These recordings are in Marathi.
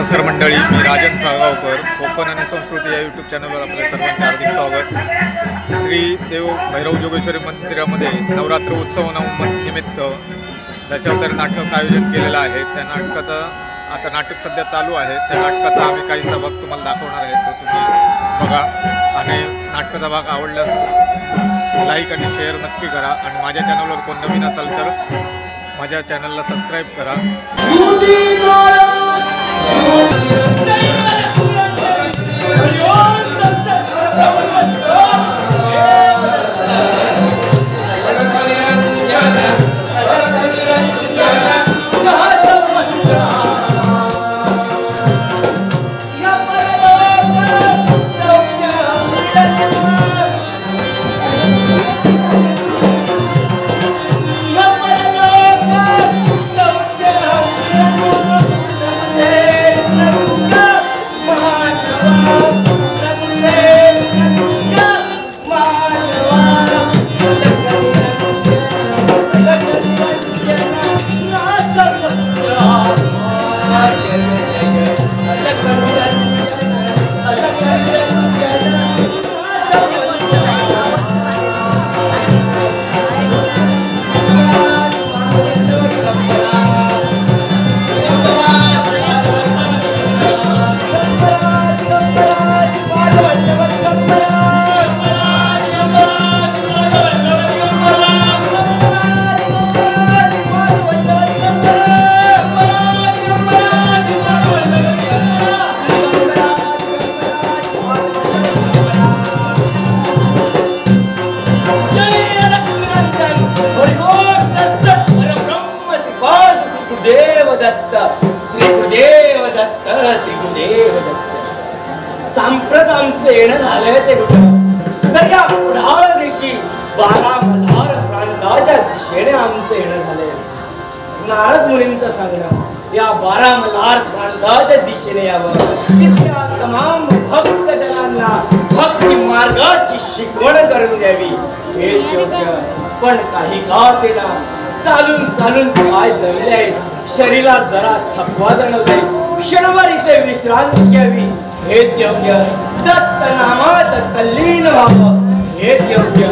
नमस्कार मंडळी, मी राजन साळगावकर. कोकण आणि संस्कृती या यूट्यूब चॅनलवर आपल्या सर्वांचे हार्दिक स्वागत. श्री देव भैरव जोगेश्वरी मंदिरामध्ये नवरात्र उत्सव निमित्त दशावतारी नाटक आयोजन केलेलं आहे. त्या नाटकाचं आता नाटक सध्या चालू आहे. त्या नाटकाचा आम्ही काही भाग तुम्हाला दाखवणार आहे, तो तुम्ही बघा. आणि नाटकाचा भाग आवडल्यास लाईक आणि शेअर नक्की करा. आणि माझ्या चॅनलवर कोण नवीन असाल तर माझ्या चॅनलला सबस्क्राईब करा. सांप्रत आमचं येणं झालंय ते कुठं तर या पुढाळ देशी बारा मल्हार प्रांताच्या दिशेने आमचं येणं झालंय. नारद मुनींचं सांगणं या बारा मल्हार प्रांताच्या दिशेने यावं, तिथल्या तमाम भक्त जनांना भक्ती मार्गाची शिकवण करून द्यावी हे योग्य. पण काही का असेना चालून चालून पाय दमले आहेत, शरीरात जरा थकवा जाणवते, क्षणभर इथे विश्रांती घ्यावी हेच योग्य. दत्त नामात तल्लीन व्हावं हेच योग्य.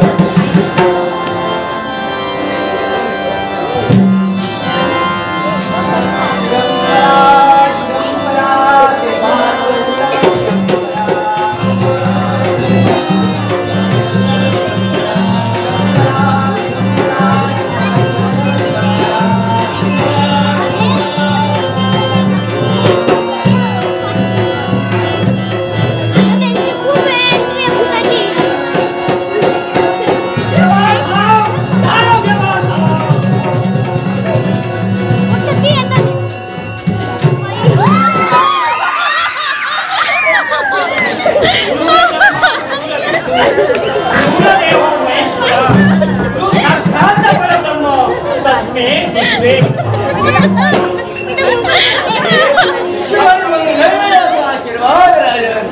आशीर्वाद राजन.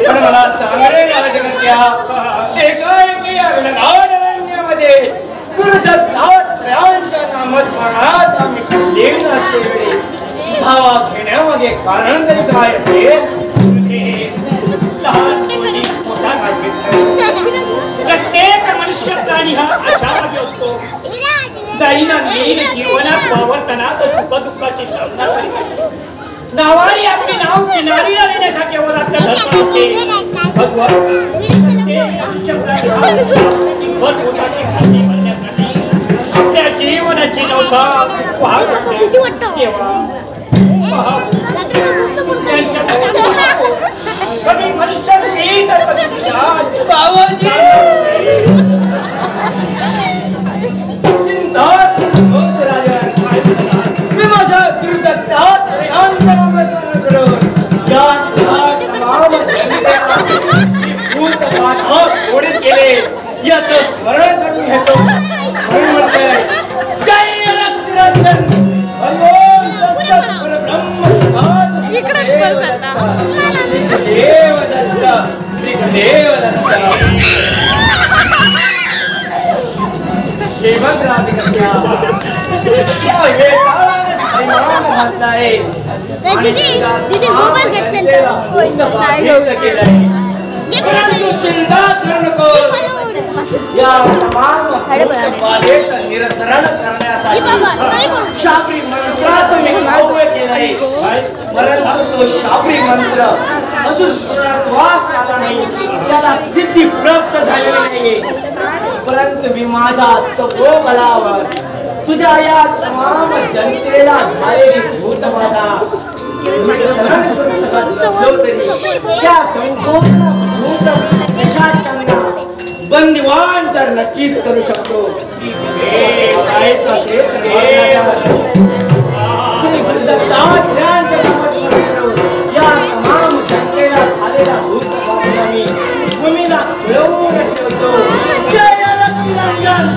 पण मला सांगणे एकाएकी गुरुदत्तात्रयांच्या नामस्मरणात आम्ही लीन असलेले धावा घेण्यामागे कारण तरी काय असेल? प्रत्येक मनुष्य प्राणी हा आशावादी असतो. दैनंदिन जीवनात वावरताना तो सुख दुःखाची सामना करीत नावाने आपली नाव किनारीला नेण्यासाठी आपल्या धर्माचे भगवत आपल्या जीवनाची नौका कधी मनुष्य मी माझ्या गुरुदत्तात नामस्मरण करून कोणी केले याचं स्मरण करून घेतो. म्हणून म्हणतोय जय रक्तरंजन भगवान दत्त परब्रह्म देव दत्त श्री देव दत्त परिणाम घातलाय परंतु चिंता करू नको या तमाम बाधेचं निरसरण करण्यासाठी शाबरी मंत्रात मी काव्य केलंय परंतु तो शाबरी मंत्र अजून पूर्णत्वास आला नाही त्याला सिद्धी प्राप्त झालेली नाही परंतु मी माझ्या तपोबलावर तुझ्या या तमाम जनतेला झालेली भूतबाधा त्या संपूर्ण भूत पिशाचांना बंदिवान तर नक्कीच करू शकतो या तमाम जनतेला झालेला भूतबाधा मी भूमीला मिळवून ठेवतो जय रत्नांजन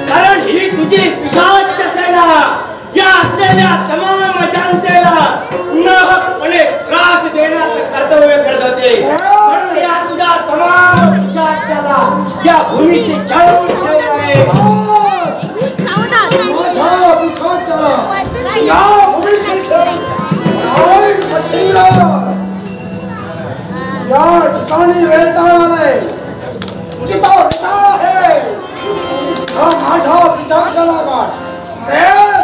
कारण ही तुझी पिशाच सेना या असलेल्या तमाम जनतेला नाहकपणे त्रास देण्याचं कर्तव्य करत होते या तुझ्या तमाम पिशाचाला या भूमीशी छळवून ठेवलं आहे या ठिकाणी वेताळालय माझा विचार चला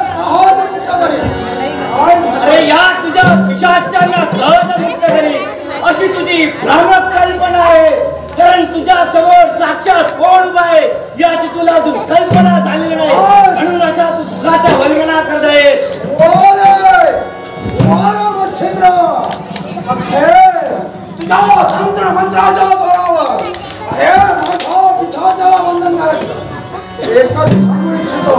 सहज मुक्त करी अरे या तुझ्या पिशाचांना सहज मुक्त करी अशी तुझी भ्रामक कल्पना आहे कारण तुझ्या समोर साक्षात कोण उभा आहे याची तुला अजून कल्पना झालेली नाही म्हणून अशा तू सुखाच्या वल्गना करत आहेस तुझ्या तंत्र मंत्राच्या जोरावर अरे माझा पिछाचा बंधन कर एकच सांगू इच्छितो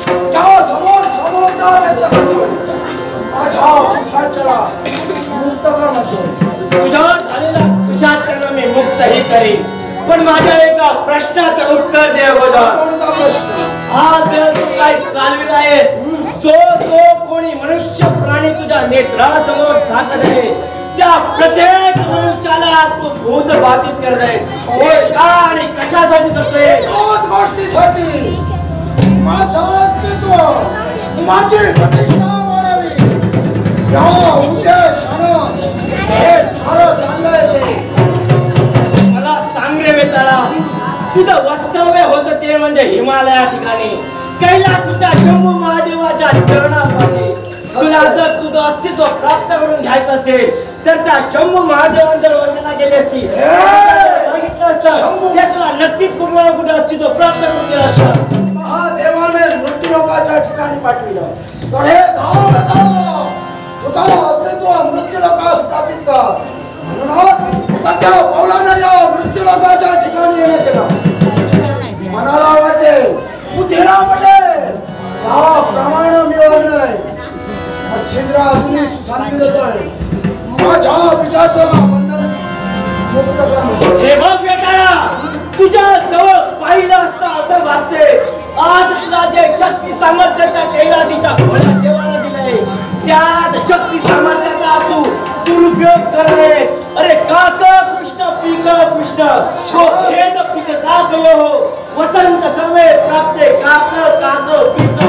त्या समोर समोरचा व्यक्त करतो माझ्या पिछाच्याला मुक्त कर म्हणतो तुझ्या झालेला पिशाचांना मी मुक्तही करीन पण माझ्या एका प्रश्नाचं उत्तर दे अगोदर कोणता प्रश्न हा देव तू काय चालविला आहे जो कोणी मनुष्य प्राणी तुझ्या नेत्रासमोर टाकत आहे त्या प्रत्येक मनुष्याला तू भूत बाधित करत आहे का आणि कशासाठी करतोय तोच गोष्टीसाठी माझं अस्तित्व माझी प्रतिष्ठा वाढावी या उद्देशानं हे सारं चाललंय ते मला सांग रे बेताळा तुझं वास्तव्य होतं ते म्हणजे हिमालया ठिकाणी कैलासच्या शंभू महादेवाच्या चरणापाशी तुला जर तुझं अस्तित्व प्राप्त करून घ्यायचं असेल तर त्या शंभू महादेवांनी जर वंदना केली असती सांगितलं असतं ते तुला नक्कीच कुठे ना कुठे अस्तित्व प्राप्त करून दिलं असतं महादेवाने मृत्यू लोकाच्या ठिकाणी पाठविलं पुढे धाव तुझा अस्तित्व मृत्यू लोकात स्थापित कर म्हणून तुझ्या पावलाने या मृत्यू लोकाच्या ठिकाणी येणं केलं मनाला वाटेल बुद्धीला पटेल हा प्रमाण मी वागणार आहे मच्छिंद्र अजूनही शांती देतोय माझ्या पिछाच्याला बंधन मुक्त कर हे बघ बेटाळा तुझ्या जवळ पाहिलं असतं असं भासते आज तुला जे शक्ती सामर्थ्याच्या कैलासीच्या भोळ्या देवाला दिलंय त्याच शक्ती सामर्थ्याचा तू दुरुपयोग करणे अरे काक कृष्ण पीक कृष्ण सो भेद पीक काक यो वसंत सर्वे प्राप्ते काक काक पीक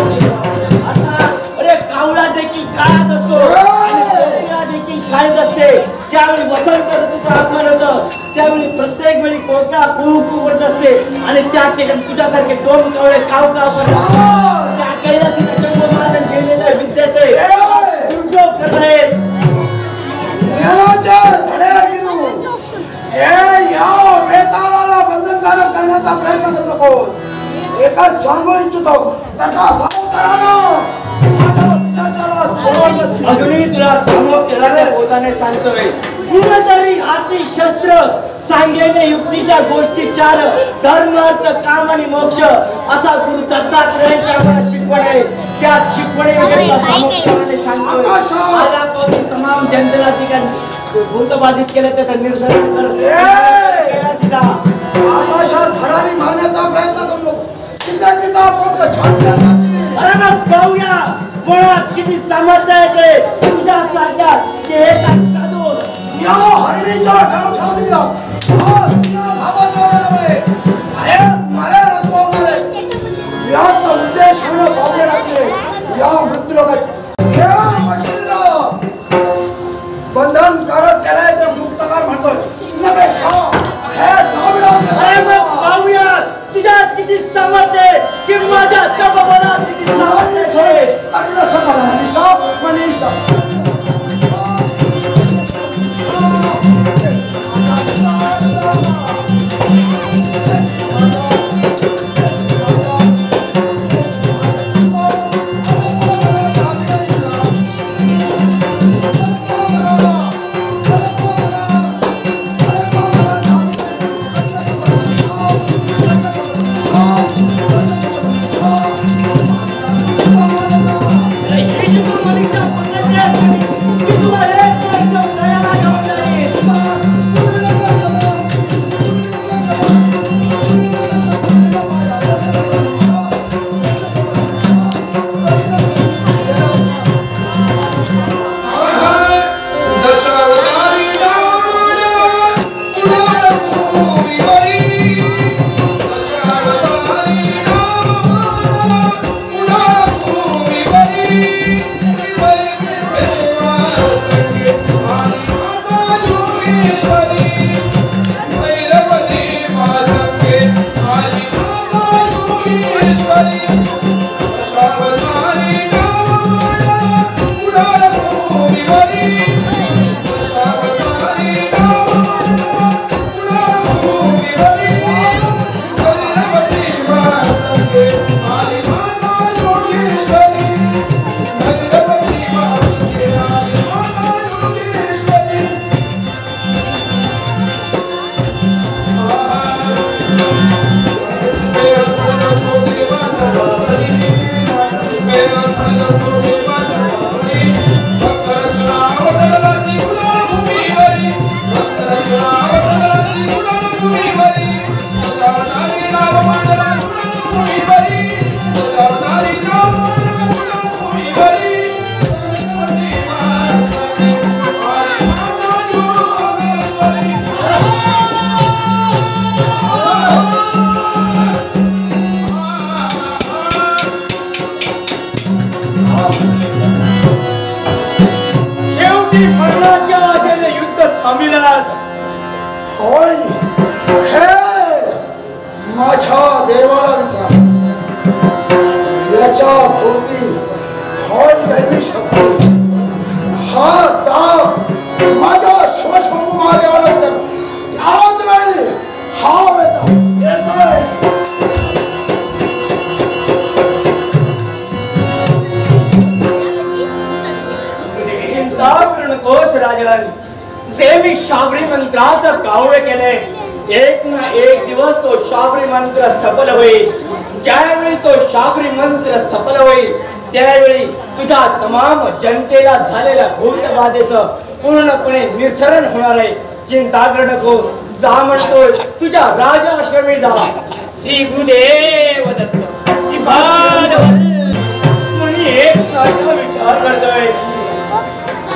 आता अरे कावळा देखील काळात असतो आणि कोकिळा देखील काळीत असते ज्यावेळी वसंत ऋतूचं आगमन होतं त्यावेळी प्रत्येक वेळी कोकिळा कुहू करत असते आणि त्या ठिकाणी तुझ्यासारखे दोन कावळे काव काव करतात त्या कैलासीच्या शंभू महाराजांनी दिलेल्या विद्येचे दुरुपयोग करत आहेस या वेताळाला बंधनकारक करण्याचा प्रयत्न करू नकोस एकच सांगू इच्छितो त्याच्या संसारानं माझ्या पिछाच्याला सोडलं अजूनही तुला सामोपचाराच्या बोधाने सांगतोय, कुणीतरी हाती शस्त्र सांगेने युक्तीच्या गोष्टी चार, धर्म अर्थ काम आणि मोक्ष असा गुरु दत्तात्रयांच्या आम्हाला शिकवण आहे. त्या शिकवणीमध्ये सामोपचाराने सांगतोय, आलापासून तमाम जनतेला जी काही भूतबाधित केलं त्याचं निरसन कर. आकाशात भरारी मारण्याचा प्रयत्न करू नको. अरे मग पाहूया मुळात किती सामर्थ्य आहे ते तुझ्या सारख्या साधू या हरणीच्या गावठाणीला अरे मारे नको मारे या संदेशाने पावले लागले. या मृत्यूलोकात बंधनकारक केलाय ते मुक्तकार म्हणतोय. अरे मग पाहूया तुझ्यात किती सामर्थ्य आहे की माझ्या तपबलात किती सामर्थ्य आहे. अन्न समाधान निशा मनीषा शाबरी मंत्राचं कावळे केले. एक ना एक दिवस तो शाबरी मंत्र सफल होईल. ज्यावेळी तो शाबरी मंत्र सफल होईल त्यावेळी तुझ्या तमाम जनतेला झालेल्या भूतबाधेचं पूर्णपणे निरसन होणार आहे. चिंता करू नको. जा म्हणतोय तुझ्या राजाश्रमी जा. श्री गुरुदेव दत्त. एक सारखा विचार करतोय.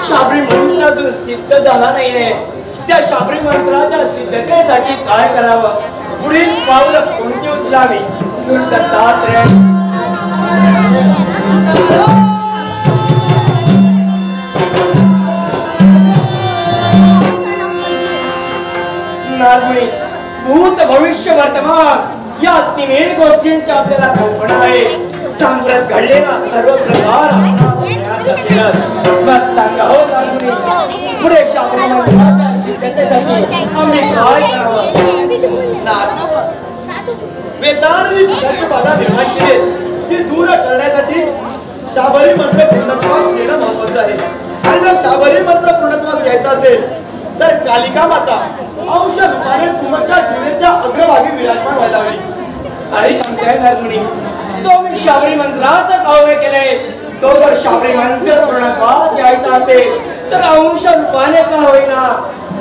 शाबरी मंत्र अजून सिद्ध झाला नाहीये. त्या शाबरी मंत्राच्या सिद्धतेसाठी काय करावं, पुढील पाऊल कोणती उचलावी. दत्तात्रय नारमुनी भूत भविष्य वर्तमान या तिन्ही गोष्टींची आपल्याला कल्पना आहे. सांप्रत घडलेला सर्व प्रकार मग सांगा हो नारमुनी, पुढे शाबरी मंत्राच्या सिद्धतेसाठी आम्ही काय करावं. वेदांनी त्याची बाधा निर्माण केली ती दूर करण्यासाठी शाबरी मंत्र पूर्णत्वास येणं महत्वाचं आहे. आणि जर शाबरी मंत्र पूर्णत्वास यायचं असेल तर कालिका माता अंश रूपाने तुमच्या जिनेच्या अग्रभागी विराजमान व्हायला हवी. आणि सांगताय नागमणी, तो मी शाबरी मंत्राचं काव्य केलंय, तो जर शाबरी मंत्र पूर्णत्वास यायचा असेल तर अंश रूपाने का होईना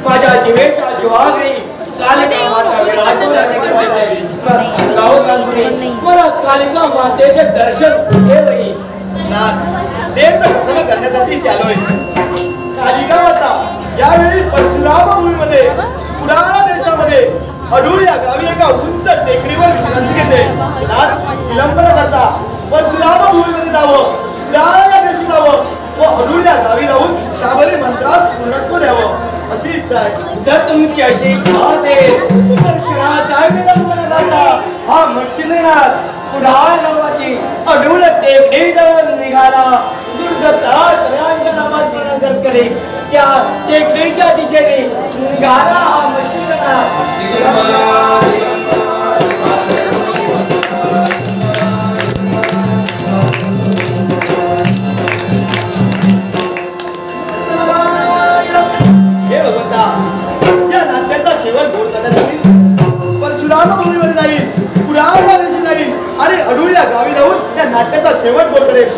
माझ्या जीवेच्या जीवाग्री कालिका माता विराजमान. मला कालिका मातेचे दर्शन कुठे होईल? देवचं कथन करण्यासाठी आलोय. कालिका माता यावेळी परशुराम भूमीमध्ये पुराणा देशामध्ये अडूळ या गावी एका उंच टेकडीवर विश्रांती घेते. विलंब न करता परशुराम भूमीमध्ये जावं, पुराणा या देशी जावं व अडूळ या गावी जाऊन शाबरी मंत्रास पूर्णत्व द्यावं अशी इच्छा आहे. जर तुमची अशी इच्छा असेल तर क्षणाचा विलंब न करता हा मच्छिंद्रनाथ कुडाळ गावाची अडूळ टेकडी जवळ निघाला. करे त्या टेकडीच्या दिशेने निघाला हा मच्छिंद्रनाथ. हे भगवंता, या नाट्याचा शेवट गोड करण्यासाठी परशुराम भूमीमध्ये जाईल, पुराणा देशी जाईल आणि अडूळ या गावी जाऊन या नाट्याचा शेवट गोड करेल.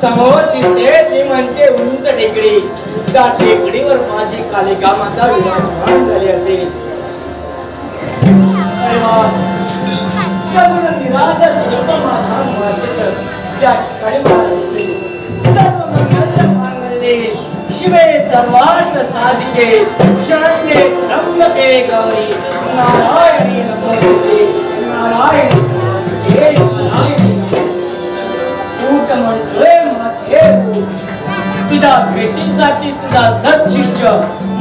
समोर दिसते ती म्हणजे उंच टेकडी. त्या टेकडीवर माझी कालिका माता विराजमान झाली असेल. अरे वा, सर्व निराशा सर्व माझा मातेचं त्या ठिकाणी असते. सर्व मंगल मांगल्ये शिवे सर्वार्थ साधिके शरण्ये त्र्यंबके गौरी नारायणी नमोस्तुते नारायणी नमोस्तुते नारायणी. तूट म्हणतोय तुझ्या भेटीसाठी तुझा सत्शिष्य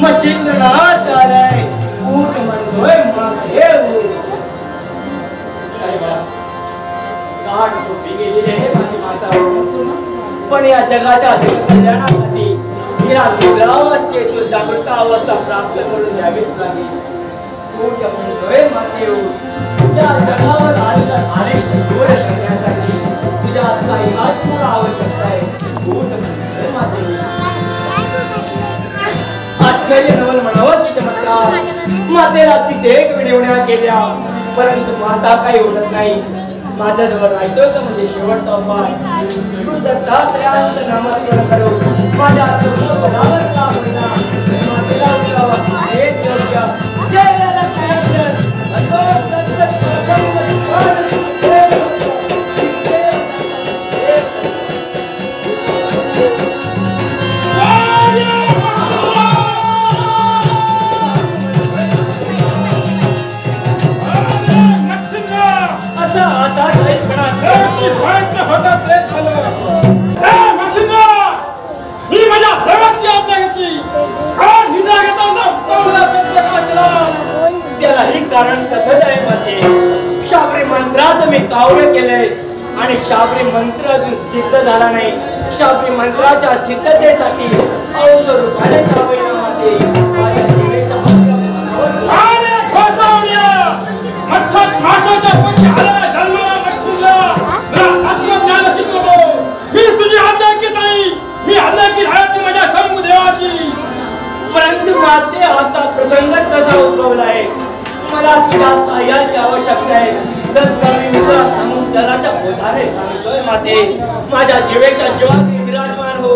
मच्छिंद्रनाथ आलाय. ऊट म्हणतोय महादेव. गाठ सोपी गेलेली आहे माझी माता, पण या जगाच्या कल्याणासाठी हिला निद्रावस्थेतून जागृत अवस्था प्राप्त करून द्यावीच लागेल. ऊट म्हणतोय महादेव, या जगावर आलेला अरिष्ट दूर करण्यासाठी तुझ्या साह्याची मला आवश्यकता आहे. आश्चर्य नवल म्हणावं की चमत्कार. मातेला देख विडवण्या केल्या परंतु माता काही उडत नाही. माझ्याजवळ राहतोय का म्हणजे शेवटचा उपाय. दत्तात्रयाचं नामस्मरण करू माझ्या पदावर का होईना मातेला उठवावा हेच योग्य. जय Oh! मी भयंकर होतात प्रेत झालं. मच्छिंद्र, मी माझ्या देवाची आज्ञा घेतली. निद्रा घेताना त्यालाही कारण तसंच आहे माते. शाबरी मंत्रात मी काव्य केलंय आणि शाबरी मंत्र अजून सिद्ध झाला नाही. शाबरी मंत्राच्या सिद्धतेसाठी औषध रूपाने काव्य माते माझ्या सेवेच्या मच्छत माशाच्या पोटी आलेला जन्माला मच्छिंद्र, मला आत्मज्ञान शिकवतो. मी तुझी आज्ञा की नाही, मी आज्ञा की राहती माझ्या शंभू देवाची. परंतु माते आता प्रसंग कसा उद्भवलाय. मला तुझ्या सहाय्याची आवश्यकता आहे. तत्काली तुला समुद्राच्या पोटाने सांगतोय माते, माझ्या जीवेच्या जीवात विराजमान हो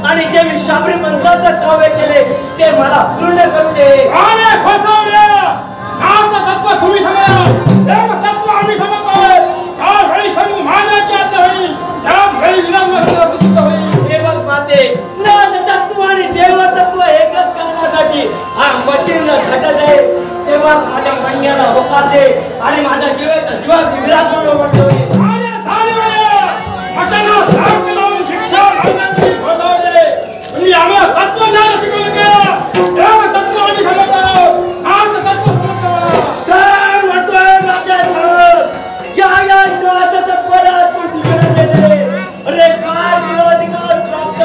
आणि जे मी शाबरी मंत्राचं काव्य केले ते मला पूर्ण करू दे. अरे फसवड्या, नाथ तत्व तुम्ही समजा, देव तत्व आम्ही समजतोय. त्या वेळी शंभू महाराजाची आज्ञा होईल, त्या वेळी विराजमान प्रसिद्ध होईल. हे बघ माते, नाथ तत्व आणि देव तत्व एकच करण्यासाठी हा मच्छिंद्र झटत आहे. तेव्हा माझ्या म्हणण्याला होकार दे आणि माझ्या जीवाच्या जीवात विराजमान म्हणतोय. आम्हाला तत्वज्ञान शिकवलं का? देव तत्व आम्ही समजतो, नाथ तत्व समजतो. म्हणतोय माझ्या या नाथ तत्वाला तू ठिकाण देते. अरे काय विरोधिकार प्राप्त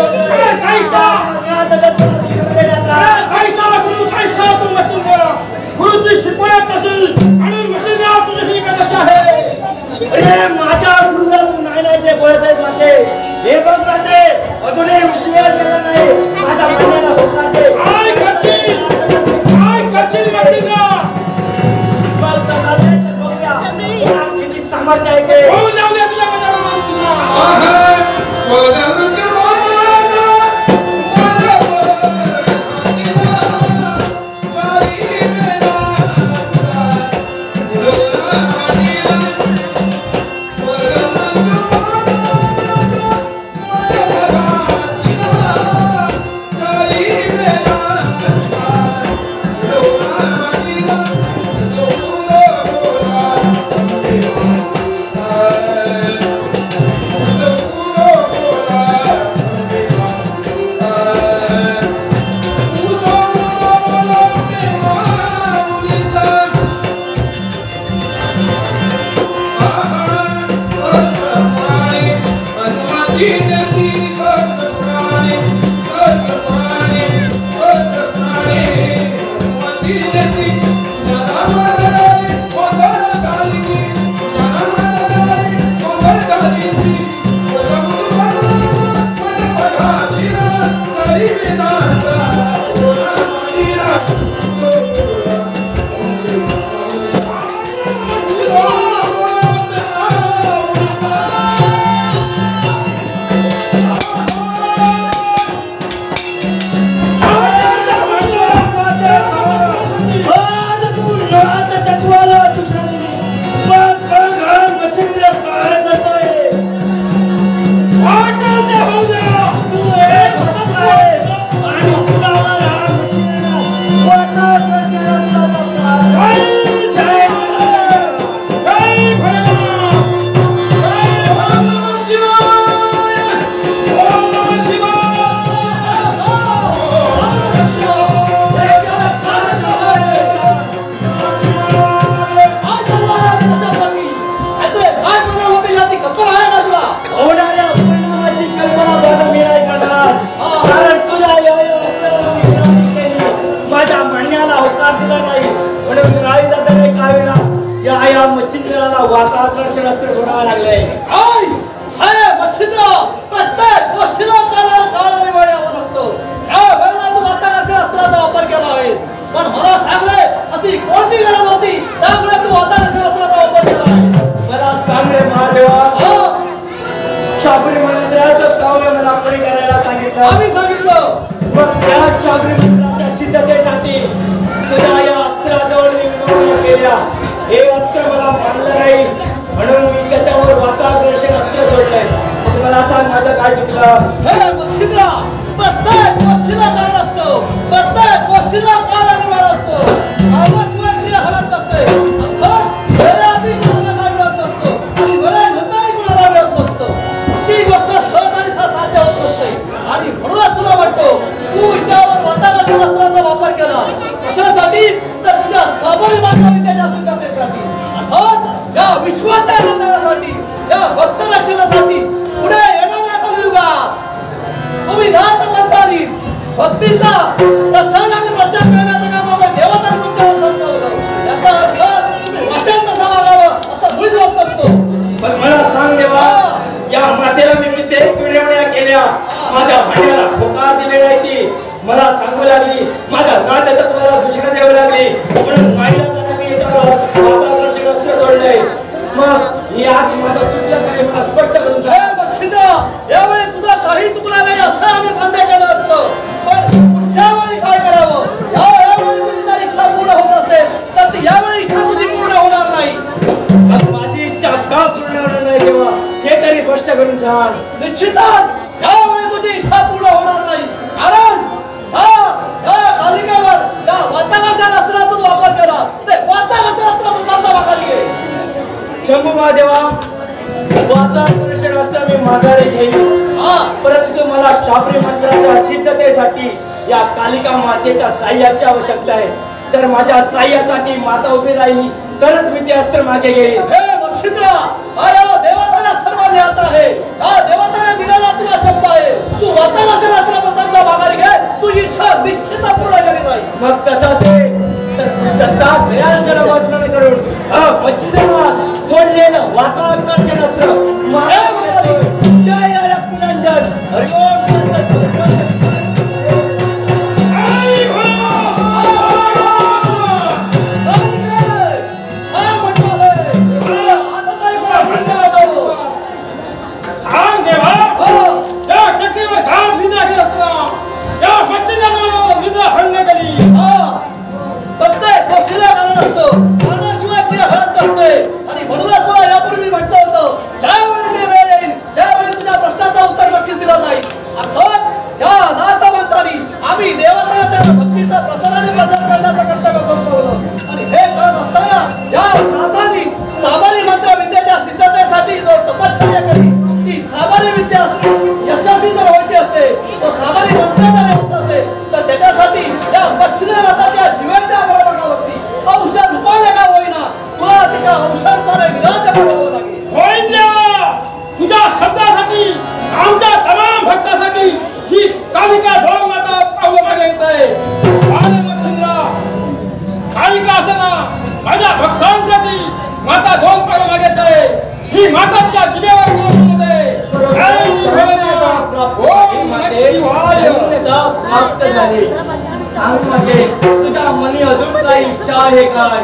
गुरुची शिकवण्यात असेल आणि मच्छिंद्र तुझी कशा आहे. अरे माझ्या गुरुला तू नाही ते बोलत आहेत माते. हे बघ माते, अजूनही विषय केला नाही. माझ्या म्हणण्याला होकार दे. काय करशील मच्छिंद्र? सामर्थ्य आहे ते. होऊन जाऊ दे तुझ्या मनाला. वातावरण अस्त्र सोडावं लागलंय. मच्छिंद्र, प्रत्येक गोष्टीला काळाने वेळ यावा लागतो. या वेळेला तू वातावरण अस्त्राचा वापर केला आहेस, पण मला सांगले अशी कोणती गरज होती त्यामुळे तू वातावरण अस्त्राचा वापर केला आहे. मला सांग रे महादेवा, शाबरी मंत्राचं काव्य मला कोणी करायला सांगितलं? आम्ही सांगितलं. मग त्या शाबरी मंत्राच्या सिद्धतेसाठी तुझ्या या अस्त्राजवळ मी विनवण्या केल्या. हे अस्त्र मला मानलं नाही म्हणून मी त्याच्यावर वाताकर्षण अस्त्र सोडलंय. मग मला सांग माझं काय चुकलं? हे मच्छिंद्र, प्रत्येक गोष्टीला कारण असतो, प्रत्येक गोष्टीला काळ आणि वेळ असतो. आवाजशिवाय क्रिया घडत नसते. अर्थात वेळेआधी कुणाला काय मिळत नसतो आणि वेळेनंतरही कुणाला मिळत नसतो. कशासाठी तर तुझ्या साबरी माता विद्याच्या सिद्धतेसाठी अर्थात या विश्वाच्या कल्याणासाठी या भक्त रक्षणासाठी पुढे येणाऱ्या कलियुगात तुम्ही नाथ मंतानी भक्तीचा प्रसार आणि प्रचार करण्याचं काम आपण देवताने तुमच्यावर सोपवलं. याचा अर्थ तुम्ही वाटेल तसा वागावं असं मुळीच होत नसतो. पण मला सांग देवा, या मातेला मी कित्येक विनवण्या केल्या, माझ्या भांड्याला होकार दिले नाही. ती मला सांगू लागली, माझ्या नात्यातत्वाला दूषण द्यावी लागली, म्हणून माईला त्यांना मी वातावरण अस्त्र सोडलंय. मग ही आज माझा चुकल्याकडे मला स्पष्ट करून सांग. यावेळी तुझा काही चुकला नाही असं आम्ही मान्य केलं असतं, पण पुढच्या वेळी काय करावं? यावेळी तुझी जर इच्छा पूर्ण होत असेल तर ती यावेळी इच्छा तुझी पूर्ण होणार नाही. मग माझी इच्छा का पूर्ण होणार नाही तेव्हा ते तरी स्पष्ट करून सांग. निश्चितच यावेळी तुझी इच्छा पूर्ण होणार नाही, कारण कालिकेवर ज्या वातावरच्या अस्त्राचा वापर केला ते वातावरच्या अस्त्र मुलांचा वापर घे. शंभू महादेवा, वातावरण अस्त्र मी माघारी घेईन, परंतु मला शाबरी मंत्राच्या सिद्धतेसाठी या कालिका मातेच्या साह्याची आवश्यकता आहे. तर माझ्या साह्यासाठी माता उभी राहिली तरच मी ते अस्त्र मागे घेईन. हे नक्षत्र, देवताला सर्व ज्ञात आहे, देवताने दिलेला तुला शब्द आहे. तू वातावरच्या अस्त्राबद्दल माघारी घे, तुझी इच्छा निश्चित पूर्ण केली जाईल. मग तसाच दत्तात वाचन करून सोडलेलं वातावरण अस्त्र जय रक्तरंजन हरिओम. प्रत्येक गोष्टीला कारण असतं, कारणाशिवाय क्रिया घडत नसते. आणि म्हणूनच तुला यापूर्वी म्हटलं होतं, ज्यावेळी ते वेळ येईल त्यावेळी तुझ्या प्रश्नाचं उत्तर नक्कीच दिलं जाईल. अर्थात या नाथ मंतानी आम्ही देवताला त्या भक्तीचा प्रसार आणि प्रचार करण्याचं कर्तव्य संपवलं. आणि हे करत असताना या नाथांनी साबरी मंत्र विद्येच्या सिद्धतेसाठी जो तपश्चर्या केली, ती साबरी विद्या यशस्वी जर व्हायची असेल, तो साबरी मंत्र जर होत असेल तर त्याच्यासाठी या पक्षीनाथाच्या जीवाच्या बरोबरती औषध रूपाने का होईना तुला तिच्या औषध रूपाने विराज करावं लागेल. तुझ्या शब्दासाठी आमच्या तमाम भक्तासाठी ही कालिका ढोल माता पावलं मागे येत आहे. कालिका असना माझ्या भक्तांसाठी माता ढोल पावलं मागे येत आहे. ही माताच्या जिभेवर तुझ्या मनी अजून काही इच्छा आहे काय?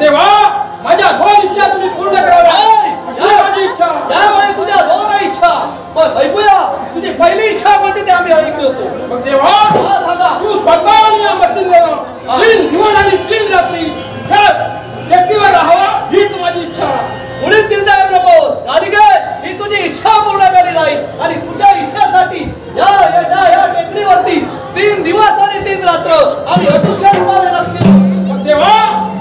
देवा, माझ्या दोन इच्छा तुम्ही पूर्ण कराव्या. इच्छा त्यावेळी तुझ्या दोन इच्छा बस ऐकूया. तुझी पहिली इच्छा कोणती ते आम्ही ऐकू होतो. मग देवा, सांगा. तू स्वतः तीन दिवस आणि 3 रात्री व्यक्तीवर राहावा हीच माझी इच्छा. पुढे चिंता करू नकोस. ही तुझी इच्छा पूर्ण केली जाईल आणि तुझ्या इच्छेसाठी या टेकडीवरती 3 दिवस आणि 3 रात्र आम्ही अदृश्य रूपाने नक्की. मग देवा,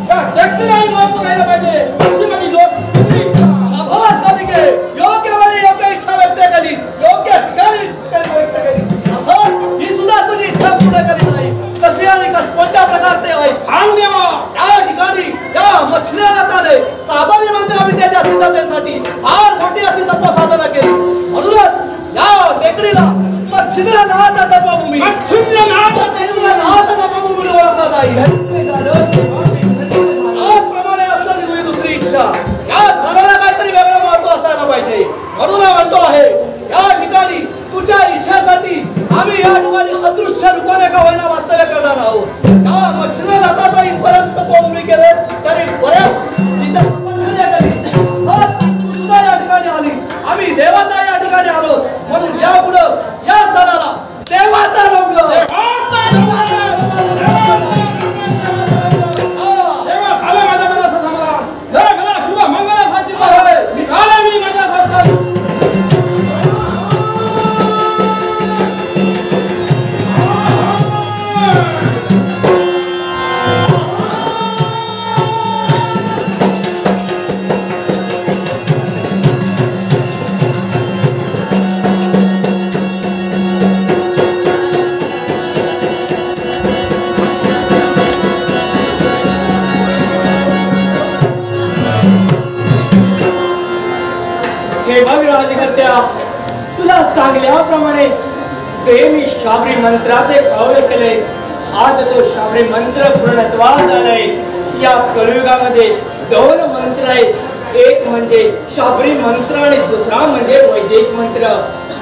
या टेकडीलाही महत्व द्यायला पाहिजे अशी माझी दुसरी इच्छा. शाबास कालिके, योग्य वेळी योग्य इच्छा व्यक्त केलीस, योग्य ठिकाणी व्यक्त केलीस. ही सुद्धा तुझी इच्छा पूर्ण केली जाईल. कशी आणि कोणत्या प्रकारचे होईल सांग देवा. या ठिकाणी या मच्छिंद्रनाथाने साबरी मंत्र विद्येच्या सिद्धतेसाठी फार मोठी अशी तपसाधना केली. म्हणूनच या टेकडीला मच्छिंद्रनाथ तपभूमी तपभूमी ओळखला जाईल. त्याचप्रमाणे आपल्याला तुझी दुसरी इच्छा, या स्थानाला काहीतरी वेगळं महत्व असायला पाहिजे. म्हणून म्हणतो आहे या ठिकाणी तुझ्या इच्छेसाठी आम्ही या ठिकाणी अदृश्य रूपाने का होईना वास्तव्य करणार आहोत. या मच्छिंद्रनाथाचा इथपर्यंत भूमी केले तरी बऱ्याच तिथे तपश्चर्या केली. तू सुद्धा या ठिकाणी आलीस, आम्ही देवाचा या ठिकाणी आलो. म्हणून यापुढं या स्थळाला देवाचा डोंगर जे मी शाबरी मंत्राचे काव्य केले, आज तो शाबरी मंत्र पूर्णत्वास आलाय. या कलियुगामध्ये 2 मंत्र आहेत. एक म्हणजे शाबरी मंत्र आणि दुसरा म्हणजे वैदिक मंत्र.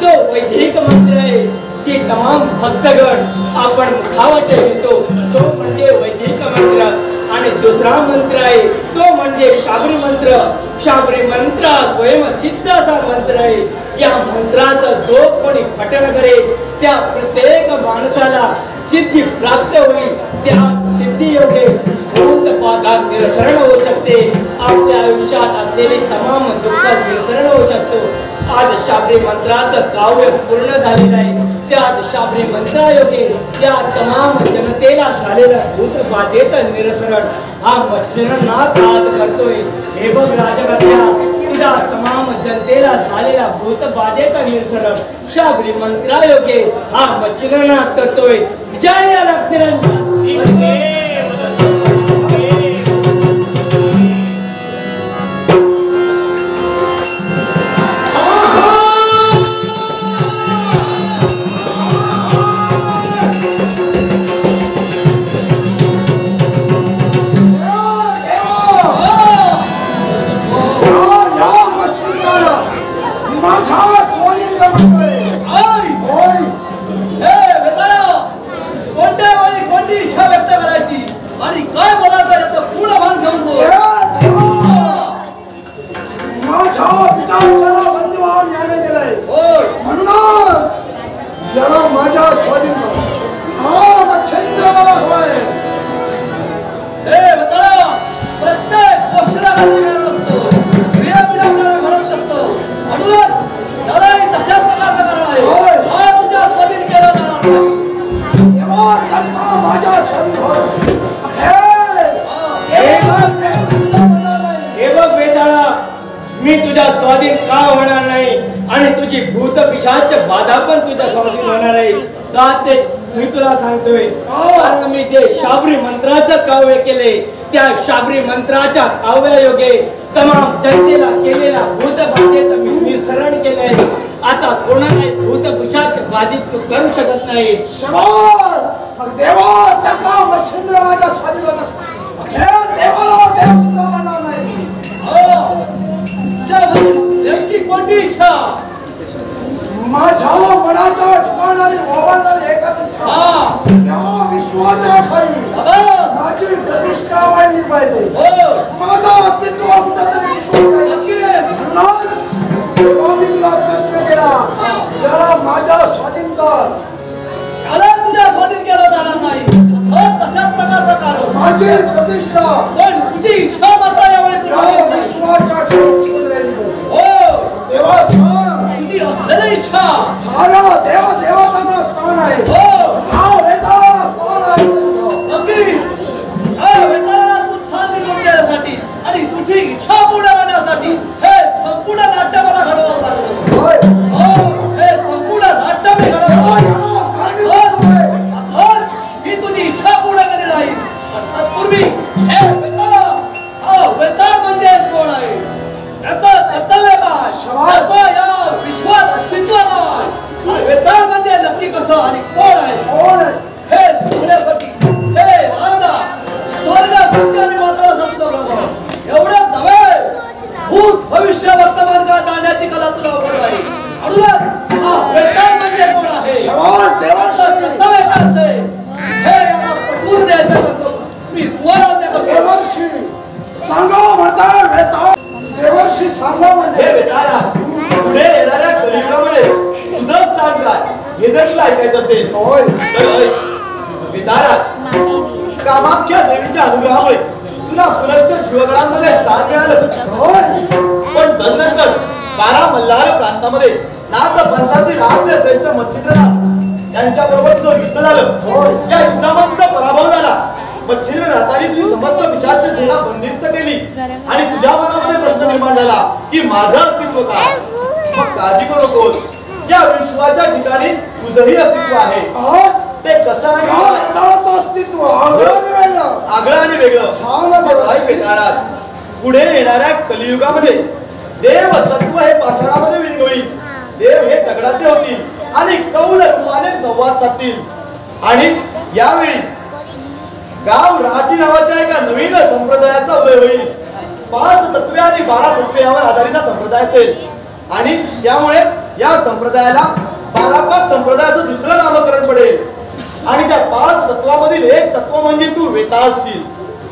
जो वैदिक मंत्र आहे ते तमाम भक्तगण आपण मुखावटे घेतो, तो म्हणजे वैदिक मंत्र. आणि दुसरा मंत्र आहे तो म्हणजे शाबरी मंत्र. शाबरी मंत्र स्वयंसिद्ध असा मंत्र आहे. या मंत्राचा जो कोणी पठण करेल त्या प्रत्येक माणसाला सिद्धी प्राप्त होईल. त्या सिद्धी योगे भूत बाधा निरसरण होऊ शकते. आपल्या आयुष्यात असलेली तमाम दुःख निरसरण होऊ शकतो. आज शाबरी मंत्राचं काव्य पूर्ण झालेलं आहे. त्या शाबरी मंत्रायोगे त्या तमाम जनतेला झालेलं भूत बाधेचं निरसरण हा मच्छिंद्रनाथ आज करतोय. हे बघ राजकन्या, तुझ्या तमाम जनतेला झालेला भूत बाधेचं निरसरण शाबरी मंत्रायोगे हा मच्छिंद्रनाथ करतोय. जय अलख निरंजन. मी तुझ्या स्वाधीन का होणार नाही आणि तुझी भूत पिशाच बाधा पण तुझ्या स्वाधीन होणार आहे का ते मी तुला सांगतोय. कारण मी जे शाबरी मंत्राचं काव्य केले त्या शाबरी मंत्राच्या काव्यायोगे तमाम जनतेला केलेल्या भूत बाधेचं मी निरसरण केलंय. आता कोणालाही भूत पिशाच बाधित तू करू शकत नाही. देवाचा का मच्छिंद्र माझ्या स्वाधीन होत देवाला देव सुद्धा म्हणणार नाही. नेमकी कोणती इच्छा? माझ्या मनाच्या ठिकाणारी वावरणारी एकच इच्छा, त्या विश्वाच्या ठाई माझी प्रतिष्ठा वाढली पाहिजे. माझं अस्तित्व कुठंतरी मी तुला प्रश्न केला, त्याला माझ्या स्वाधीन कर. त्याला तुझ्या स्वाधीन केलं जाणार नाही. तशाच प्रकारचा कारण माझी प्रतिष्ठा पण तुझी इच्छा मात्र यावेळी विश्वाच्या देवा तुझी असलेली इच्छा सारा देव देवतांना स्थान आहे. आणि तुझी इच्छा पूर्ण करण्यासाठी हे संपूर्ण नाट्य मला घडवावं लागलं. हे संपूर्ण नाट्य मी घडवलं. मी तुझी इच्छा पूर्ण केली नाही. तत्पूर्वी हे वेताळ म्हणजे कोण आहे, त्याचं कर्तव्य काय, त्याचं या विश्वात अस्तित्व काय, वेताळ म्हणजे नक्की कसं आणि कोण आहे हे सांगण्यासाठी हे नारदा स्वर्ग आणि मात्र समजवलं. एवढंच नव्हे, भूत भविष्य वर्तमान काळ जाणण्याची कला तुला अवगत आहे. म्हणूनच हा वेताळ म्हणजे कोण आहे, देवाचं कर्तव्य काय असते हे याला पटवून द्यायचं करतो. मी तुम्हाला देवर्षी सांगा म्हणतात वेताळ, देवर्षी सांगा म्हणते वेताळा. पुढे येणाऱ्या कलियुगामध्ये तुझं स्थान काय हे जर तुला ऐकायचं असेल तर वेताळा, कामाख्या देवीच्या अनुग्रहामुळे तुला पुनश्च शिवगडांमध्ये स्थान मिळालं. पण तदनंतर 12 मल्हार प्रांतामध्ये नाथ पंथातील आद्य श्रेष्ठ मच्छिंद्रनाथ यांच्या बरोबर तुझं युद्ध झालं. या युद्धामध्ये तुझा पराभव झाला. मच्छिंद्रनाथाने तुझी समस्त पिशाच सेना बंदिस्त केली आणि तुझ्या मनामध्ये प्रश्न निर्माण झाला की माझं अस्तित्व काय. मग काळजी करू नकोस, या विश्वाच्या ठिकाणी तुझंही अस्तित्व आहे. ते कसं आहे, अस्तित्व आगळं आणि वेगळं. पुढे येणाऱ्या कलियुगामध्ये देव सत्व हे पाषाणामध्ये विलीन होईल. देव हे दगडाचे होतील आणि कौल रूपाने संवाद साधतील. आणि यावेळी गाव राहटी नावाच्या एका नवीन संप्रदायाचा उदय होईल. 5 तत्वे आणि 12 सत्वे यावर आधारित संप्रदाय असेल. आणि त्यामुळे या संप्रदायाला 12-5 संप्रदायाचं दुसरं नामकरण पडेल. आणि त्या 5 तत्वामधील एक तत्व म्हणजे तू वेताळशील.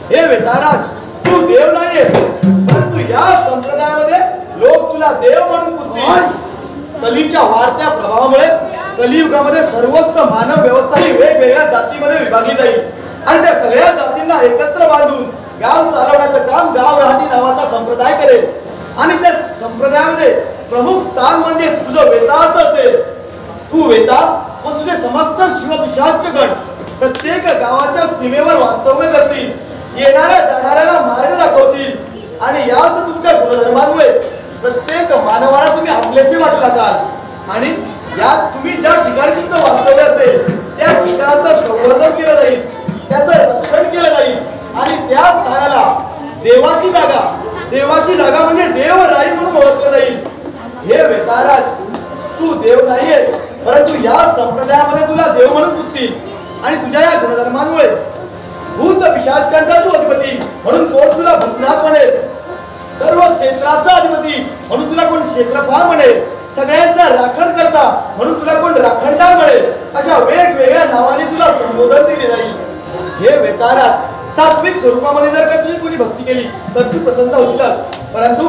हे वेताळराज, तू देव नाहीये, परंतु या संप्रदायामध्ये लोक तुला देव म्हणून पुजतील. कलीच्या वाढत्या प्रभावामुळे कलियुगामध्ये सर्वस्व मानव व्यवस्था ही वेगवेगळ्या जातीमध्ये विभागली जाईल. आणि त्या सगळ्या जातींना एकत्र बांधून गाव चालवण्याचं काम गाव राहटी नावाचा संप्रदाय करेल. आणि त्या संप्रदायामध्ये प्रमुख स्थान म्हणजे तुझं वेताळाचं असेल. तू वेताळ व तुझे समस्त शिवपिशाचगण प्रत्येक गावाच्या सीमेवर वास्तव्य करतील. येणाऱ्या जाणाऱ्याला मार्ग दाखवतील. आणि याच तुमच्या गुणधर्मांमुळे प्रत्येक मानवाला तुम्ही आपलेसे वाटू लागाल. आणि यात तुम्ही ज्या ठिकाणी तुमचं वास्तव्य असेल त्या ठिकाणाचं संवर्धन केलं जाईल, त्याचं रक्षण केलं जाईल. आणि त्या स्थानाला देवाची जागा म्हणजे देवराई म्हणून ओळखलं जाईल. हे वेताळराज, तू देव नाहीये, परंतु या संप्रदायामध्ये तुला देव म्हणून पुजतील. आणि तुझ्या या गुणधर्मांमुळे भूत पिशाचांचा तू अधिपती म्हणून कोण तुला भूतनाथ म्हणेल. सर्व क्षेत्राचा अधिपती म्हणून तुला कोण क्षेत्रपाल म्हणेल. सगळ्यांचा राखण करता म्हणून तुला कोण राखणदार म्हणेल. अशा वेगवेगळ्या नावाने तुला संबोधन दिले जाईल. हे वेताळराज, सात्विक स्वरूपामध्ये जर का तुझी कोणी भक्ती केली तर तू प्रसन्न होशील. परंतु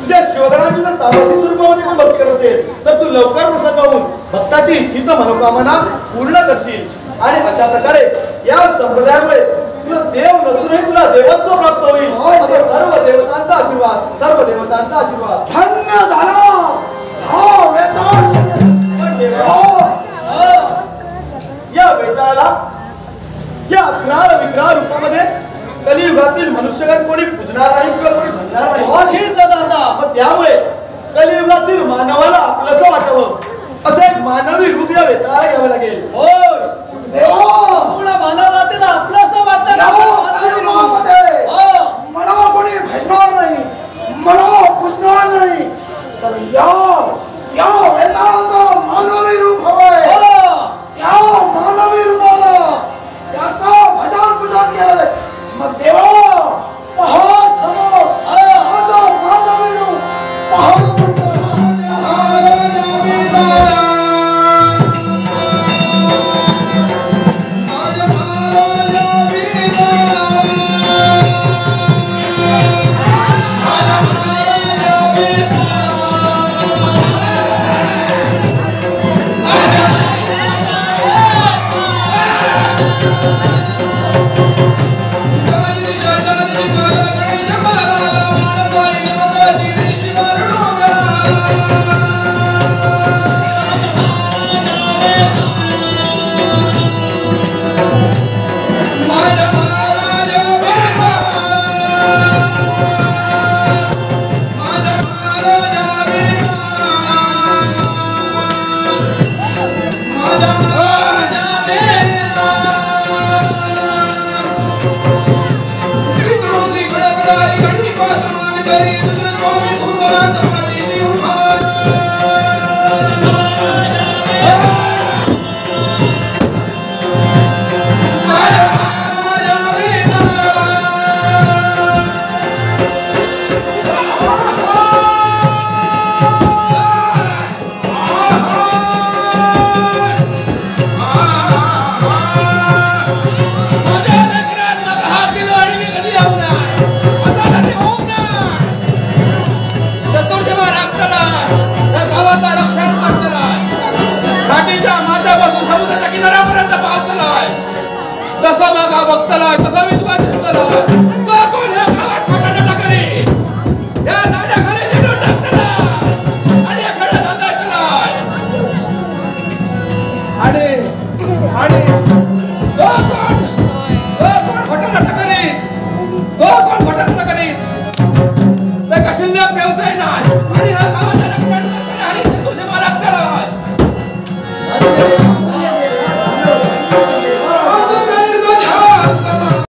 तुझ्या शिवगणाची जर तामसिक स्वरूपामध्ये कोण भक्ती करत असेल तर तू लवकर प्रसन्न होऊन भक्ताची इच्छित मनोकामना पूर्ण करशील. आणि अशा प्रकारे या संप्रदायामुळे तुला देव नसूनही तुला देवत्व प्राप्त होईल. सर्व देवतांचा आशीर्वाद. धन्य झाला हा वेताळ. या वेताळाला या अग्राळ विग्रह रूपामध्ये कलियुगातील मनुष्यगण कोणी पूजणार नाही किंवा कोणी म्हणणार नाही. मग त्यामुळे कलियुगातील मानवाला आपलंसं वाटावं असं एक मानवी रूप या वेताळाला घ्यावं लागेल. मानवातील आपलंसं मला कोणी भजणार नाही, मला पुजणार नाही, तर या वेताळाचं मानवी रूप हवंय. त्या मानवी रूपाला त्याचं भजन पूजन केलं. मग देवा पहा समोर माझं मानवी रूप पहा. आणि